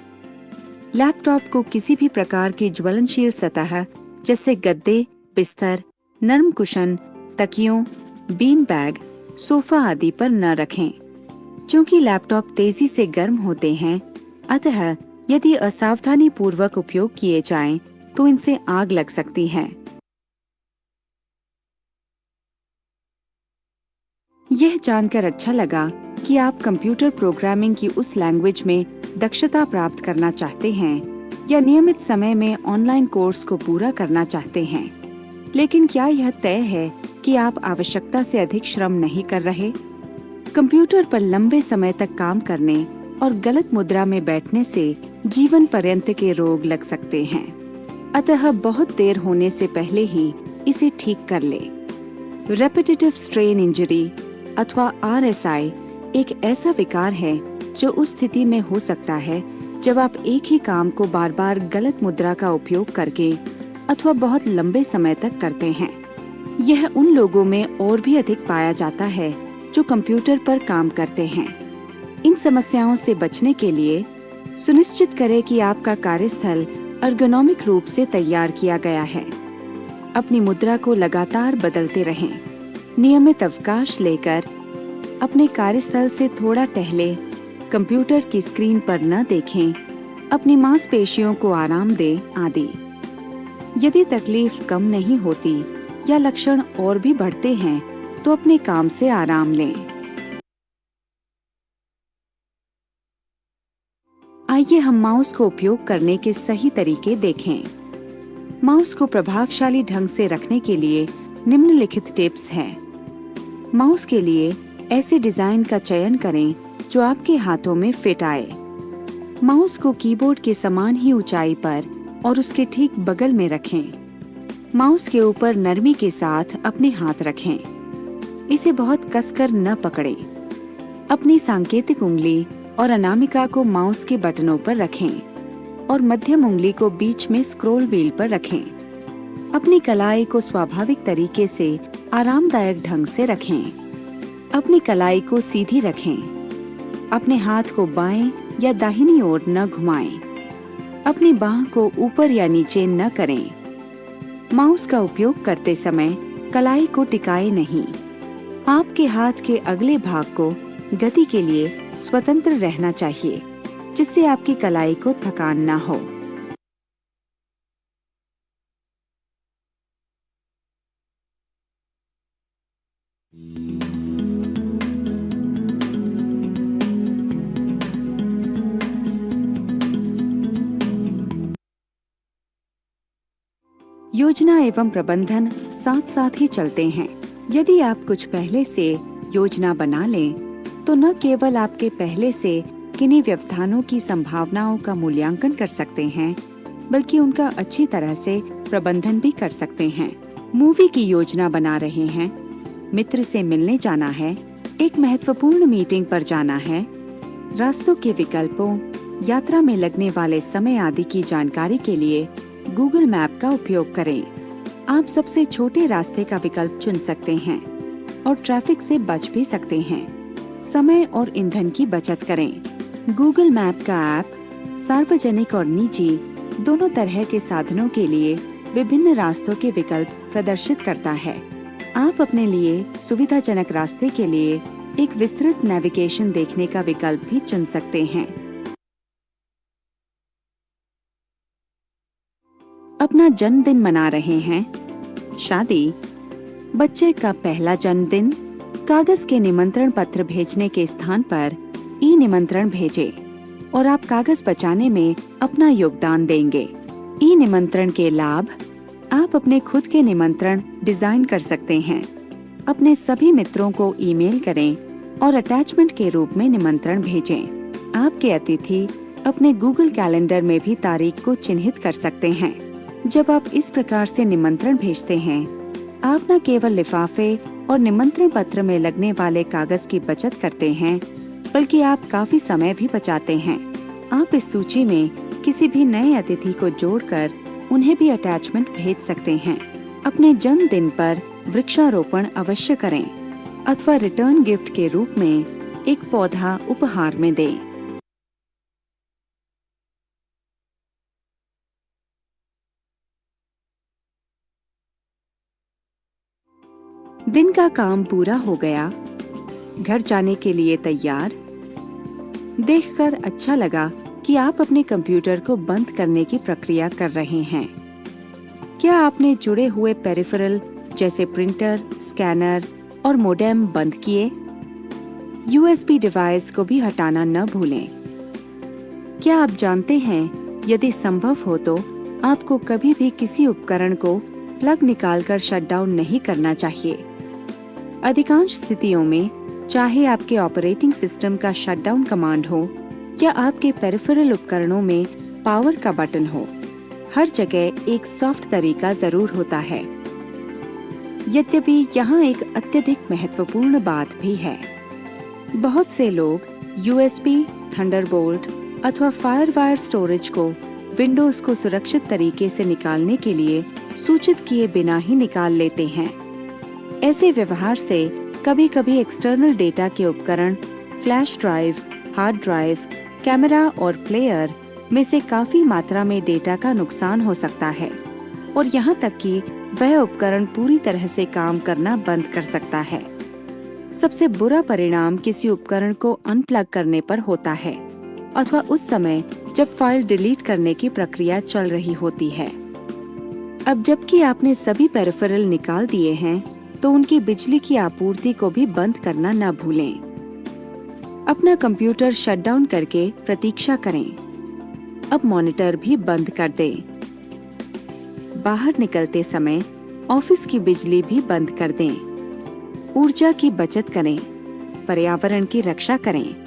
लैपटॉप को किसी भी प्रकार की ज्वलनशील सतह जैसे गद्दे, बिस्तर, नरम कुशन, तकियों, बीन बैग, सोफा आदि पर न रखें। चूंकि लैपटॉप तेजी से गर्म होते हैं, अतः यदि असावधानी पूर्वक उपयोग किए जाएं, तो इनसे आग लग सकती है। यह जानकर अच्छा लगा कि आप कंप्यूटर प्रोग्रामिंग की उस लैंग्वेज में दक्षता प्राप्त करना चाहते हैं या नियमित समय में ऑनलाइन कोर्स को पूरा करना चाहते हैं। लेकिन क्या यह तय है कि आप आवश्यकता से अधिक श्रम नहीं कर रहे? कंप्यूटर पर लंबे समय तक काम करने और गलत मुद्रा में बैठने से जीवन पर्यंत के रोग लग सकते हैं। अतः बहुत देर होने से पहले ही इसे ठीक कर ले। रेपिटेटिव स्ट्रेन इंजरी अथवा RSI एक ऐसा विकार है जो उस स्थिति में हो सकता है जब आप एक ही काम को बार बार गलत मुद्रा का उपयोग करके अथवा बहुत लंबे समय तक करते हैं। यह उन लोगों में और भी अधिक पाया जाता है जो कंप्यूटर पर काम करते हैं। इन समस्याओं से बचने के लिए सुनिश्चित करें कि आपका कार्यस्थल एर्गोनोमिक रूप से तैयार किया गया है। अपनी मुद्रा को लगातार बदलते रहें। नियमित अवकाश लेकर अपने कार्यस्थल से थोड़ा टहले, कंप्यूटर की स्क्रीन पर न देखें, अपनी मांसपेशियों को आराम दें आदि। यदि तकलीफ कम नहीं होती या लक्षण और भी बढ़ते हैं तो अपने काम से आराम लें। आइए हम माउस को उपयोग करने के सही तरीके देखें। माउस को प्रभावशाली ढंग से रखने के लिए निम्नलिखित टिप्स हैं। माउस के लिए ऐसे डिजाइन का चयन करें जो आपके हाथों में फिट आए। माउस को कीबोर्ड के समान ही ऊंचाई पर और उसके ठीक बगल में रखें। माउस के ऊपर नरमी के साथ अपने हाथ रखें। इसे बहुत कसकर न पकड़ें। अपनी सांकेतिक उंगली और अनामिका को माउस के बटनों पर रखें और मध्यम उंगली को बीच में स्क्रॉल व्हील पर रखें। अपनी कलाई को स्वाभाविक तरीके से आरामदायक ढंग से रखें। अपनी कलाई को सीधी रखें। अपने हाथ को बाएं या दाहिनी ओर न घुमाएं। अपनी बाह को ऊपर या नीचे न करें। माउस का उपयोग करते समय कलाई को टिकाए नहीं। आपके हाथ के अगले भाग को गति के लिए स्वतंत्र रहना चाहिए, जिससे आपकी कलाई को थकान ना हो। योजना एवं प्रबंधन साथ साथ ही चलते हैं। यदि आप कुछ पहले से योजना बना लें तो न केवल आपके पहले से किन्हीं व्यवधानों की संभावनाओं का मूल्यांकन कर सकते हैं, बल्कि उनका अच्छी तरह से प्रबंधन भी कर सकते हैं। मूवी की योजना बना रहे हैं, मित्र से मिलने जाना है, एक महत्वपूर्ण मीटिंग पर जाना है, रास्तों के विकल्पों, यात्रा में लगने वाले समय आदि की जानकारी के लिए गूगल मैप का उपयोग करें। आप सबसे छोटे रास्ते का विकल्प चुन सकते हैं और ट्रैफिक से बच भी सकते हैं। समय और ईंधन की बचत करें। गूगल मैप का ऐप सार्वजनिक और निजी दोनों तरह के साधनों के लिए विभिन्न रास्तों के विकल्प प्रदर्शित करता है। आप अपने लिए सुविधाजनक रास्ते के लिए एक विस्तृत नेविगेशन देखने का विकल्प भी चुन सकते हैं। अपना जन्मदिन मना रहे हैं, शादी, बच्चे का पहला जन्मदिन, कागज के निमंत्रण पत्र भेजने के स्थान पर ई-निमंत्रण भेजें और आप कागज बचाने में अपना योगदान देंगे। ई-निमंत्रण के लाभ: आप अपने खुद के निमंत्रण डिजाइन कर सकते हैं। अपने सभी मित्रों को ईमेल करें और अटैचमेंट के रूप में निमंत्रण भेजें। आपके अतिथि अपने गूगल कैलेंडर में भी तारीख को चिन्हित कर सकते हैं। जब आप इस प्रकार से निमंत्रण भेजते हैं, आप न केवल लिफाफे और निमंत्रण पत्र में लगने वाले कागज की बचत करते हैं, बल्कि आप काफी समय भी बचाते हैं। आप इस सूची में किसी भी नए अतिथि को जोड़कर उन्हें भी अटैचमेंट भेज सकते हैं। अपने जन्मदिन पर वृक्षारोपण अवश्य करें अथवा रिटर्न गिफ्ट के रूप में एक पौधा उपहार में दें। दिन का काम पूरा हो गया, घर जाने के लिए तैयार। देखकर अच्छा लगा कि आप अपने कंप्यूटर को बंद करने की प्रक्रिया कर रहे हैं। क्या आपने जुड़े हुए पेरिफेरल जैसे प्रिंटर, स्कैनर और मोडेम बंद किए? USB डिवाइस को भी हटाना न भूलें। क्या आप जानते हैं, यदि संभव हो तो आपको कभी भी किसी उपकरण को प्लग निकालकर शटडाउन नहीं करना चाहिए। अधिकांश स्थितियों में, चाहे आपके ऑपरेटिंग सिस्टम का शटडाउन कमांड हो या आपके पेरिफेरल उपकरणों में पावर का बटन हो, हर जगह एक सॉफ्ट तरीका जरूर होता है। यद्यपि यहाँ एक अत्यधिक महत्वपूर्ण बात भी है। बहुत से लोग USB, थंडरबोल्ट अथवा फायरवायर स्टोरेज को विंडोज को सुरक्षित तरीके से निकालने के लिए सूचित किए बिना ही निकाल लेते हैं। ऐसे व्यवहार से कभी-कभी एक्सटर्नल डेटा के उपकरण, flash drive, hard drive, camera और प्लेयर में से काफी मात्रा में डेटा का नुकसान हो सकता है और यहाँ तक कि वह उपकरण पूरी तरह से काम करना बंद कर सकता है। सबसे बुरा परिणाम किसी उपकरण को अनप्लग करने पर होता है अथवा उस समय जब फाइल डिलीट करने की प्रक्रिया चल रही होती है। अब जबकि आपने सभी पेरिफेरल निकाल दिए हैं, तो उनकी बिजली की आपूर्ति को भी बंद करना न भूलें। अपना कंप्यूटर शटडाउन करके प्रतीक्षा करें। अब मॉनिटर भी बंद कर दें। बाहर निकलते समय ऑफिस की बिजली भी बंद कर दें। ऊर्जा की बचत करें, पर्यावरण की रक्षा करें।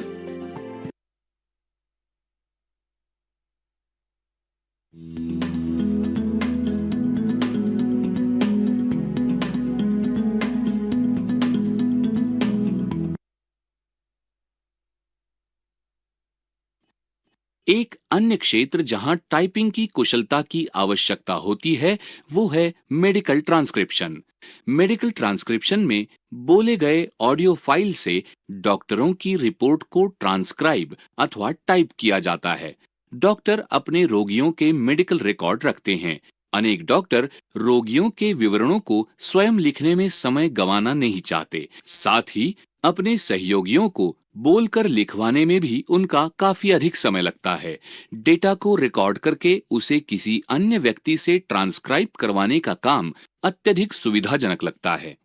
एक अन्य क्षेत्र जहां टाइपिंग की कुशलता की आवश्यकता होती है वो है मेडिकल ट्रांसक्रिप्शन। मेडिकल ट्रांसक्रिप्शन में बोले गए ऑडियो फाइल से डॉक्टरों की रिपोर्ट को ट्रांसक्राइब अथवा टाइप किया जाता है। डॉक्टर अपने रोगियों के मेडिकल रिकॉर्ड रखते हैं। अनेक डॉक्टर रोगियों के विवरणों को स्वयं लिखने में समय गंवाना नहीं चाहते। साथ ही अपने सहयोगियों को बोलकर लिखवाने में भी उनका काफी अधिक समय लगता है। डेटा को रिकॉर्ड करके उसे किसी अन्य व्यक्ति से ट्रांसक्राइब करवाने का काम अत्यधिक सुविधाजनक लगता है।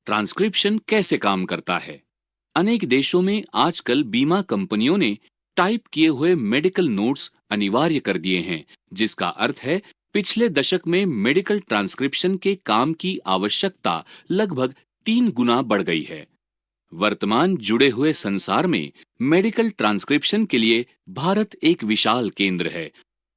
ट्रांसक्रिप्शन कैसे काम करता है? अनेक देशों में आजकल बीमा कंपनियों ने टाइप किए हुए मेडिकल नोट्स अनिवार्य कर दिए हैं, जिसका अर्थ है पिछले दशक में मेडिकल ट्रांसक्रिप्शन के काम की आवश्यकता लगभग 3 गुना बढ़ गई है। वर्तमान जुड़े हुए संसार में मेडिकल ट्रांसक्रिप्शन के लिए भारत एक विशाल केंद्र है।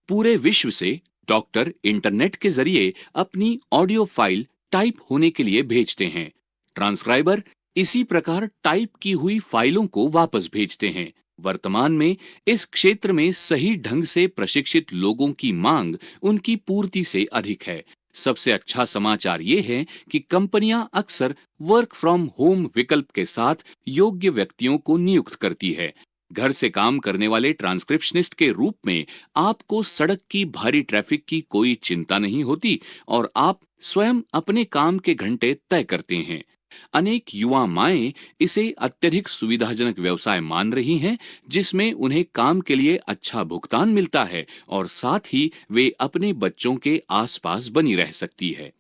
पूरे विश्व से डॉक्टर इंटरनेट के जरिए अपनी ऑडियो फाइल टाइप होने के लिए भेजते हैं। ट्रांसक्राइबर इसी प्रकार टाइप की हुई फाइलों को वापस भेजते हैं। वर्तमान में इस क्षेत्र में सही ढंग से प्रशिक्षित लोगों की मांग उनकी पूर्ति से अधिक है। सबसे अच्छा समाचार ये है कि कंपनियां अक्सर वर्क फ्रॉम होम विकल्प के साथ योग्य व्यक्तियों को नियुक्त करती है। घर से काम करने वाले ट्रांसक्रिप्शनिस्ट के रूप में आपको सड़क की भारी ट्रैफिक की कोई चिंता नहीं होती और आप स्वयं अपने काम के घंटे तय करते हैं। अनेक युवा माएं इसे अत्यधिक सुविधाजनक व्यवसाय मान रही हैं, जिसमें उन्हें काम के लिए अच्छा भुगतान मिलता है और साथ ही वे अपने बच्चों के आसपास बनी रह सकती है।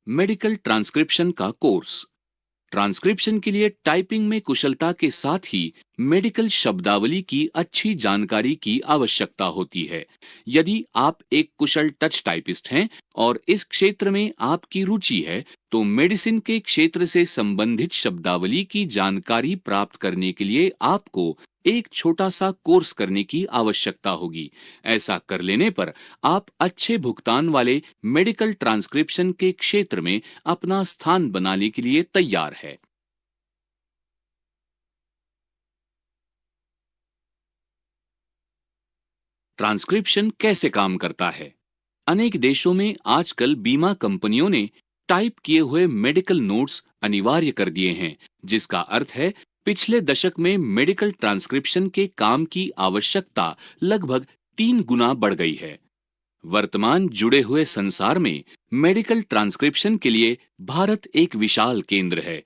मेडिकल ट्रांसक्रिप्शन का कोर्स। ट्रांसक्रिप्शन के लिए टाइपिंग में कुशलता के साथ ही मेडिकल शब्दावली की अच्छी जानकारी की आवश्यकता होती है। यदि आप एक कुशल टच टाइपिस्ट हैं और इस क्षेत्र में आपकी रुचि है, तो मेडिसिन के क्षेत्र से संबंधित शब्दावली की जानकारी प्राप्त करने के लिए आपको एक छोटा सा कोर्स करने की आवश्यकता होगी। ऐसा कर लेने पर आप अच्छे भुगतान वाले मेडिकल ट्रांसक्रिप्शन के क्षेत्र में अपना स्थान बनाने के लिए तैयार है। ट्रांसक्रिप्शन कैसे काम करता है? अनेक देशों में आजकल बीमा कंपनियों ने टाइप किए हुए मेडिकल नोट्स अनिवार्य कर दिए हैं, जिसका अर्थ है पिछले दशक में मेडिकल ट्रांसक्रिप्शन के काम की आवश्यकता लगभग 3 गुना बढ़ गई है। वर्तमान जुड़े हुए संसार में मेडिकल ट्रांसक्रिप्शन के लिए भारत एक विशाल केंद्र है।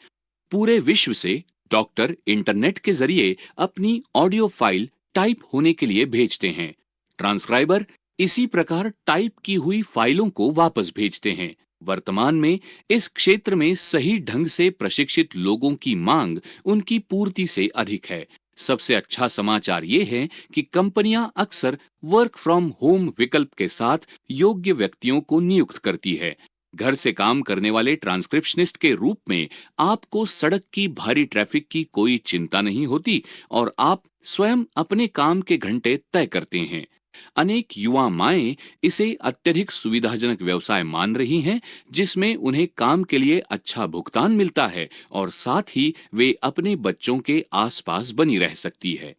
पूरे विश्व से डॉक्टर इंटरनेट के जरिए अपनी ऑडियो फाइल टाइप होने के लिए भेजते हैं। ट्रांसक्राइबर इसी प्रकार टाइप की हुई फाइलों को वापस भेजते हैं। वर्तमान में इस क्षेत्र में सही ढंग से प्रशिक्षित लोगों की मांग उनकी पूर्ति से अधिक है। सबसे अच्छा समाचार ये है कि कंपनियां अक्सर वर्क फ्रॉम होम विकल्प के साथ योग्य व्यक्तियों को नियुक्त करती है। घर से काम करने वाले ट्रांसक्रिप्शनिस्ट के रूप में आपको सड़क की भारी ट्रैफिक की कोई चिंता नहीं होती और आप स्वयं अपने काम के घंटे तय करते हैं। अनेक युवा माएं इसे अत्यधिक सुविधाजनक व्यवसाय मान रही हैं, जिसमें उन्हें काम के लिए अच्छा भुगतान मिलता है और साथ ही वे अपने बच्चों के आसपास बनी रह सकती है।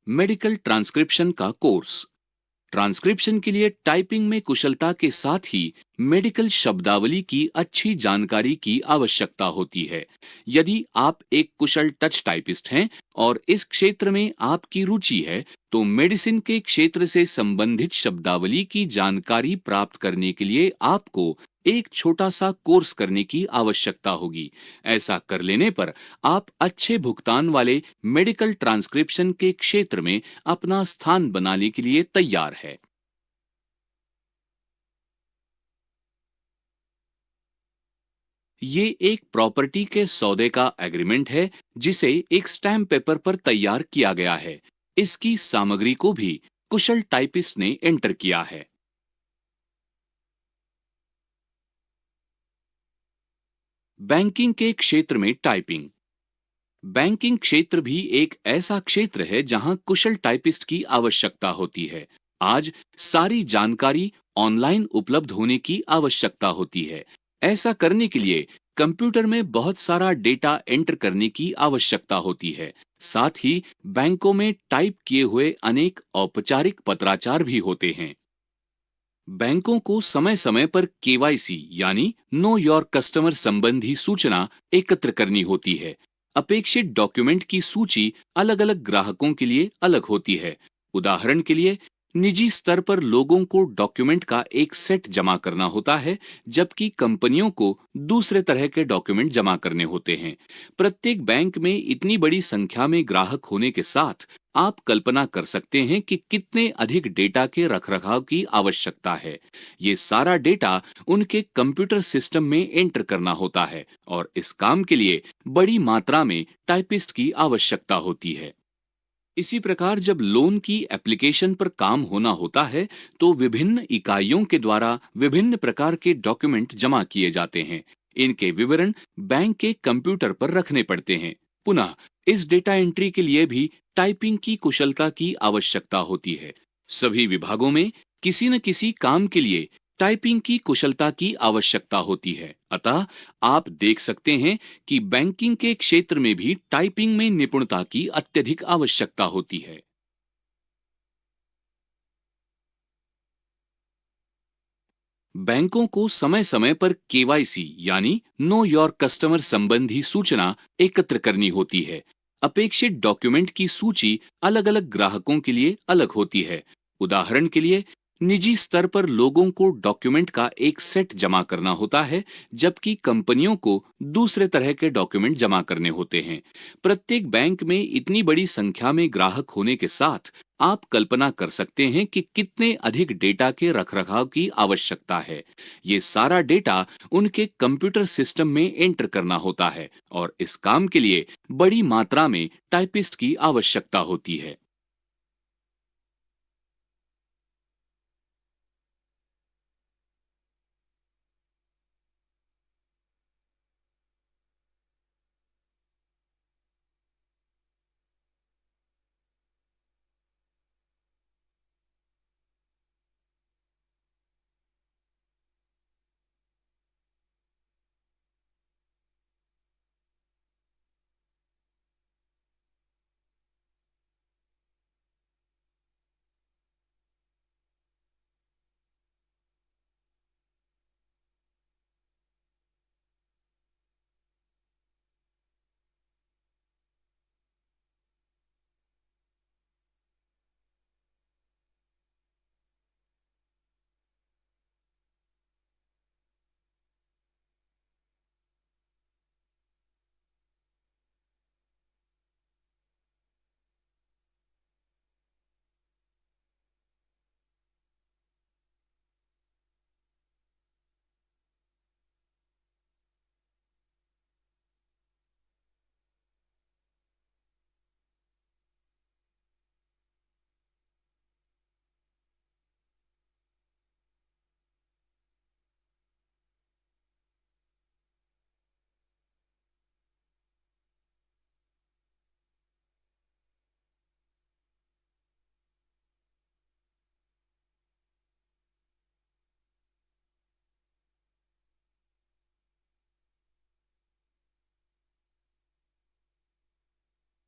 मेडिकल ट्रांसक्रिप्शन का कोर्स। ट्रांसक्रिप्शन के लिए टाइपिंग में कुशलता के साथ ही मेडिकल शब्दावली की अच्छी जानकारी की आवश्यकता होती है। यदि आप एक कुशल टच टाइपिस्ट हैं और इस क्षेत्र में आपकी रुचि है, तो मेडिसिन के क्षेत्र से संबंधित शब्दावली की जानकारी प्राप्त करने के लिए आपको एक छोटा सा कोर्स करने की आवश्यकता होगी। ऐसा कर लेने पर आप अच्छे भुगतान वाले मेडिकल ट्रांसक्रिप्शन के क्षेत्र में अपना स्थान बनाने के लिए तैयार है। ये एक प्रॉपर्टी के सौदे का एग्रीमेंट है, जिसे एक स्टैम्प पेपर पर तैयार किया गया है। इसकी सामग्री को भी कुशल टाइपिस्ट ने एंटर किया है। बैंकिंग के क्षेत्र में टाइपिंग। बैंकिंग क्षेत्र भी एक ऐसा क्षेत्र है जहां कुशल टाइपिस्ट की आवश्यकता होती है। आज सारी जानकारी ऑनलाइन उपलब्ध होने की आवश्यकता होती है। ऐसा करने के लिए कंप्यूटर में बहुत सारा डेटा एंटर करने की आवश्यकता होती है। साथ ही बैंकों में टाइप किए हुए अनेक औपचारिक पत्राचार भी होते हैं। बैंकों को समय समय पर केवाईसी यानी नो योर कस्टमर संबंधी सूचना एकत्र करनी होती है। अपेक्षित डॉक्यूमेंट की सूची अलग अलग ग्राहकों के लिए अलग होती है। उदाहरण के लिए, निजी स्तर पर लोगों को डॉक्यूमेंट का एक सेट जमा करना होता है, जबकि कंपनियों को दूसरे तरह के डॉक्यूमेंट जमा करने होते हैं। प्रत्येक बैंक में इतनी बड़ी संख्या में ग्राहक होने के साथ आप कल्पना कर सकते हैं कि कितने अधिक डेटा के रखरखाव की आवश्यकता है। ये सारा डेटा उनके कंप्यूटर सिस्टम में एंटर करना होता है और इस काम के लिए बड़ी मात्रा में टाइपिस्ट की आवश्यकता होती है। इसी प्रकार जब लोन की एप्लीकेशन पर काम होना होता है, तो विभिन्न इकाइयों के द्वारा विभिन्न प्रकार के डॉक्यूमेंट जमा किए जाते हैं। इनके विवरण बैंक के कंप्यूटर पर रखने पड़ते हैं। पुनः इस डेटा एंट्री के लिए भी टाइपिंग की कुशलता की आवश्यकता होती है। सभी विभागों में किसी न किसी काम के लिए टाइपिंग की कुशलता की आवश्यकता होती है। अतः आप देख सकते हैं कि बैंकिंग के क्षेत्र में भी टाइपिंग में निपुणता की अत्यधिक आवश्यकता होती है। बैंकों को समय समय पर केवाईसी यानी नो योर कस्टमर संबंधी सूचना एकत्र करनी होती है। अपेक्षित डॉक्यूमेंट की सूची अलग अलग ग्राहकों के लिए अलग होती है। उदाहरण के लिए, निजी स्तर पर लोगों को डॉक्यूमेंट का एक सेट जमा करना होता है, जबकि कंपनियों को दूसरे तरह के डॉक्यूमेंट जमा करने होते हैं। प्रत्येक बैंक में इतनी बड़ी संख्या में ग्राहक होने के साथ आप कल्पना कर सकते हैं कि कितने अधिक डेटा के रखरखाव की आवश्यकता है। ये सारा डेटा उनके कंप्यूटर सिस्टम में एंटर करना होता है और इस काम के लिए बड़ी मात्रा में टाइपिस्ट की आवश्यकता होती है।